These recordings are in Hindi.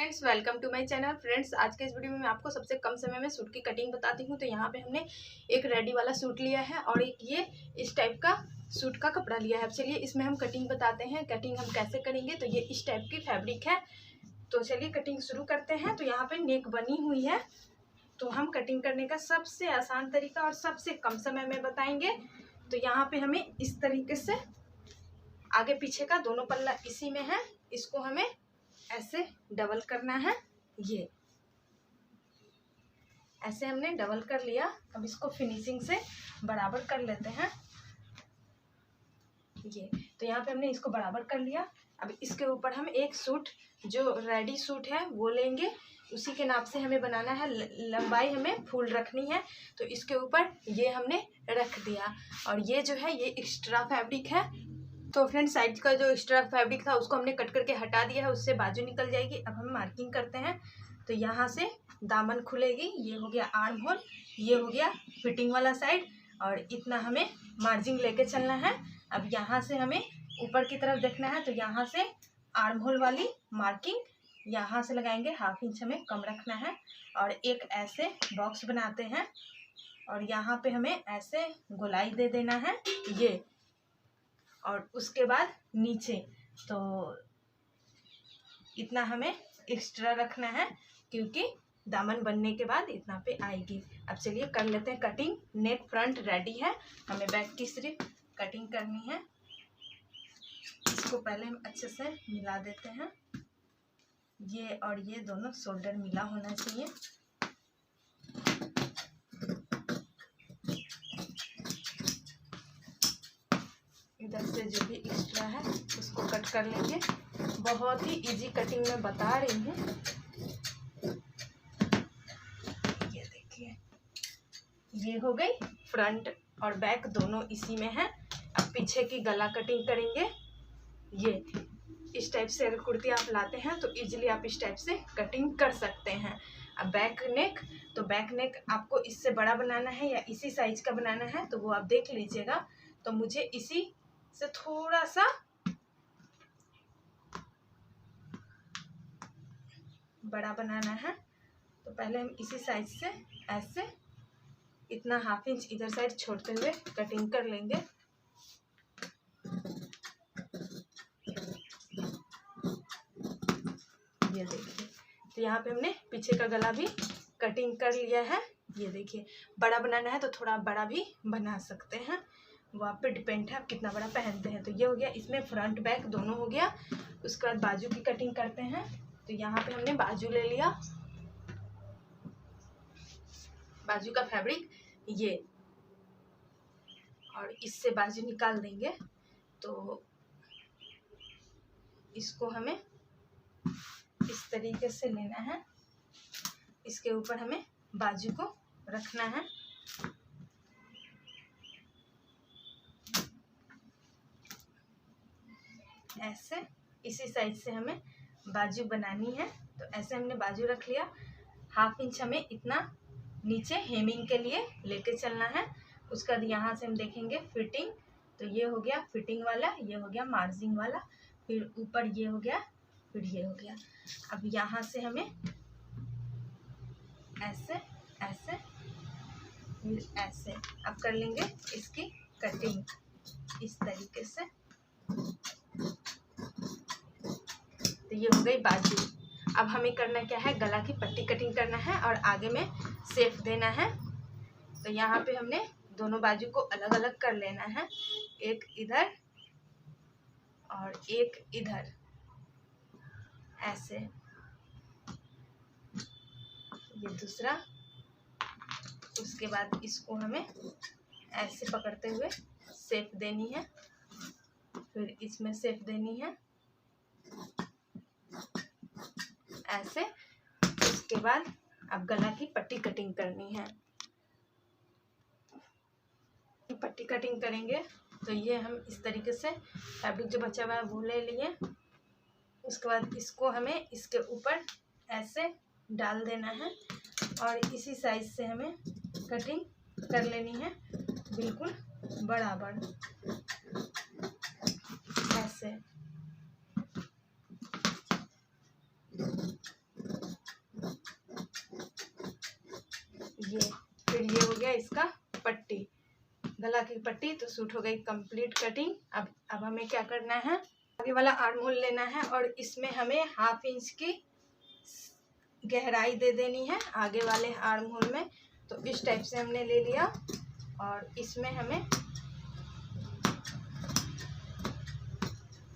Friends, welcome to my channel. Friends, आज के इस वीडियो में मैं आपको सबसे कम समय में सूट की कटिंग बताती हूँ। तो यहाँ पे हमने एक रेडी वाला सूट लिया है और एक ये इस टाइप का सूट का कपड़ा लिया है। अब चलिए इसमें हम कटिंग बताते हैं। कटिंग हम कैसे करेंगे, तो ये इस टाइप की फैब्रिक है। तो चलिए कटिंग शुरू करते हैं। तो यहाँ पे नेक बनी हुई है, तो हम कटिंग करने का सबसे आसान तरीका और सबसे कम समय में बताएंगे। तो यहाँ पे हमें इस तरीके से आगे पीछे का दोनों पल्ला इसी में है, इसको हमें ऐसे डबल करना है। ये ऐसे हमने डबल कर लिया। अब इसको फिनिशिंग से बराबर कर लेते हैं। ये तो यहाँ पे हमने इसको बराबर कर लिया। अब इसके ऊपर हम एक सूट, जो रेडी सूट है वो लेंगे, उसी के नाप से हमें बनाना है। लंबाई हमें फुल रखनी है, तो इसके ऊपर ये हमने रख दिया। और ये जो है ये एक्स्ट्रा फैब्रिक है। तो फ्रेंड, साइड का जो एक्स्ट्रा फैब्रिक था उसको हमने कट करके हटा दिया है, उससे बाजू निकल जाएगी। अब हम मार्किंग करते हैं। तो यहाँ से दामन खुलेगी, ये हो गया आर्म होल, ये हो गया फिटिंग वाला साइड, और इतना हमें मार्जिन लेके चलना है। अब यहाँ से हमें ऊपर की तरफ देखना है, तो यहाँ से आर्म होल वाली मार्किंग यहाँ से लगाएंगे। 1/2 इंच हमें कम रखना है और एक ऐसे बॉक्स बनाते हैं और यहाँ पे हमें ऐसे गोलाई दे देना है ये। और उसके बाद नीचे तो इतना हमें एक्स्ट्रा रखना है, क्योंकि दामन बनने के बाद इतना पे आएगी। अब चलिए कर लेते हैं कटिंग। नेक फ्रंट रेडी है, हमें बैक की सिर्फ कटिंग करनी है। इसको पहले हम अच्छे से मिला देते हैं। ये और ये दोनों शोल्डर मिला होना चाहिए। इधर से जो भी एक्स्ट्रा है उसको कट कर लेंगे। बहुत ही इजी कटिंग में बता रही हूँ। ये देखिए, ये हो गई फ्रंट और बैक दोनों इसी में है। अब पीछे की गला कटिंग करेंगे। ये इस टाइप से अगर कुर्ती आप लाते हैं तो इजीली आप इस टाइप से कटिंग कर सकते हैं। अब बैक नेक, तो बैक नेक आपको इससे बड़ा बनाना है या इसी साइज का बनाना है, तो वो आप देख लीजिएगा। तो मुझे इसी से थोड़ा सा बड़ा बनाना है। तो पहले हम इसी साइज से ऐसे इतना 1/2 इंच इधर साइड छोड़ते हुए कटिंग कर लेंगे। ये देखिए, तो यहाँ पे हमने पीछे का गला भी कटिंग कर लिया है। ये देखिए, बड़ा बनाना है तो थोड़ा बड़ा भी बना सकते हैं, वो आप पे डिपेंड है आप कितना बड़ा पहनते हैं। तो ये हो गया, इसमें फ्रंट बैक दोनों हो गया। उसके बाद बाजू की कटिंग करते हैं। तो यहाँ पे हमने बाजू ले लिया, बाजू का फैब्रिक ये, और इससे बाजू निकाल देंगे। तो इसको हमें इस तरीके से लेना है। इसके ऊपर हमें बाजू को रखना है। ऐसे इसी साइज से हमें बाजू बनानी है। तो ऐसे हमने बाजू रख लिया। 1/2 इंच हमें इतना नीचे हेमिंग के लिए लेके चलना है। उसके बाद यहाँ से हम देखेंगे फिटिंग। तो ये हो गया फिटिंग वाला, ये हो गया मार्जिन वाला, फिर ऊपर ये हो गया, फिर ये हो गया। अब यहाँ से हमें ऐसे ऐसे फिर ऐसे अब कर लेंगे इसकी कटिंग इस तरीके से। तो ये हो गई बाजू। अब हमें करना क्या है, गला की पट्टी कटिंग करना है और आगे में शेप देना है। तो यहाँ पे हमने दोनों बाजू को अलग अलग कर लेना है, एक इधर और एक इधर ऐसे। ये दूसरा, उसके बाद इसको हमें ऐसे पकड़ते हुए शेप देनी है, फिर इसमें शेप देनी है ऐसे। उसके बाद अब गला की पट्टी कटिंग करनी है। पट्टी कटिंग करेंगे तो ये हम इस तरीके से फैब्रिक जो बचा हुआ है वो ले लिए। उसके बाद इसको हमें इसके ऊपर ऐसे डाल देना है और इसी साइज से हमें कटिंग कर लेनी है, बिल्कुल बराबर ऐसे। ये फिर ये हो गया इसका पट्टी, गला की पट्टी। तो सूट हो गई कंप्लीट कटिंग। अब हमें क्या करना है, आगे वाला आर्म होल लेना है और इसमें हमें 1/2 इंच की गहराई दे देनी है आगे वाले आर्म होल में। तो इस टाइप से हमने ले लिया और इसमें हमें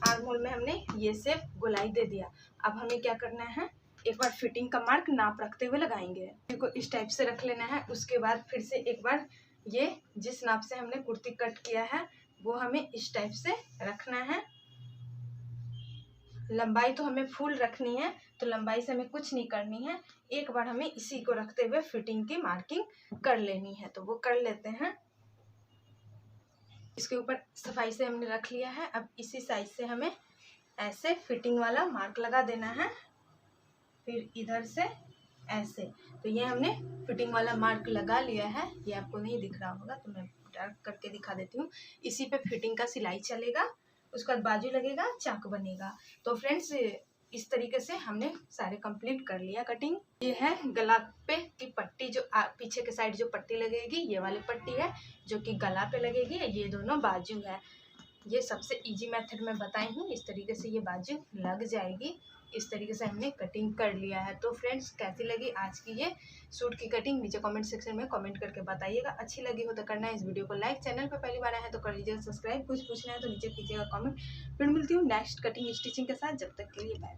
आर्म होल में हमने ये शेप गोलाई दे दिया। अब हमें क्या करना है, एक बार फिटिंग का मार्क नाप रखते हुए लगाएंगे। को इस टाइप से रख लेना है। उसके बाद फिर से एक बार ये जिस नाप से हमने कुर्ती कट किया है वो हमें इस टाइप से रखना है। लंबाई तो हमें फुल रखनी है, तो लंबाई से हमें कुछ नहीं करनी है। एक बार हमें इसी को रखते हुए फिटिंग की मार्किंग कर लेनी है, तो वो कर लेते हैं। इसके ऊपर सफाई से हमने रख लिया है। अब इसी साइज से हमें ऐसे फिटिंग वाला मार्क लगा देना है, फिर इधर से ऐसे। तो ये हमने फिटिंग वाला मार्क लगा लिया है। ये आपको नहीं दिख रहा होगा तो मैं डार्क करके दिखा देती हूँ। इसी पे फिटिंग का सिलाई चलेगा, उसके बाद बाजू लगेगा, चाक बनेगा। तो फ्रेंड्स इस तरीके से हमने सारे कंप्लीट कर लिया कटिंग। ये है गला पे की पट्टी, जो पीछे के साइड जो पट्टी लगेगी ये वाली पट्टी है जो कि गला पे लगेगी। ये दोनों बाजू है। ये सबसे इजी मेथड में बताई हूँ, इस तरीके से ये बाजू लग जाएगी। इस तरीके से हमने कटिंग कर लिया है। तो फ्रेंड्स कैसी लगी आज की ये सूट की कटिंग, नीचे कमेंट सेक्शन में कमेंट करके बताइएगा। अच्छी लगी हो तो करना है इस वीडियो को लाइक, चैनल पर पहली बार आए हैं तो कर लीजिएगा सब्सक्राइब। कुछ पूछना है तो नीचे कीजिएगा कमेंट। फिर मिलती हूँ नेक्स्ट कटिंग स्टिचिंग के साथ, जब तक के लिए बाय।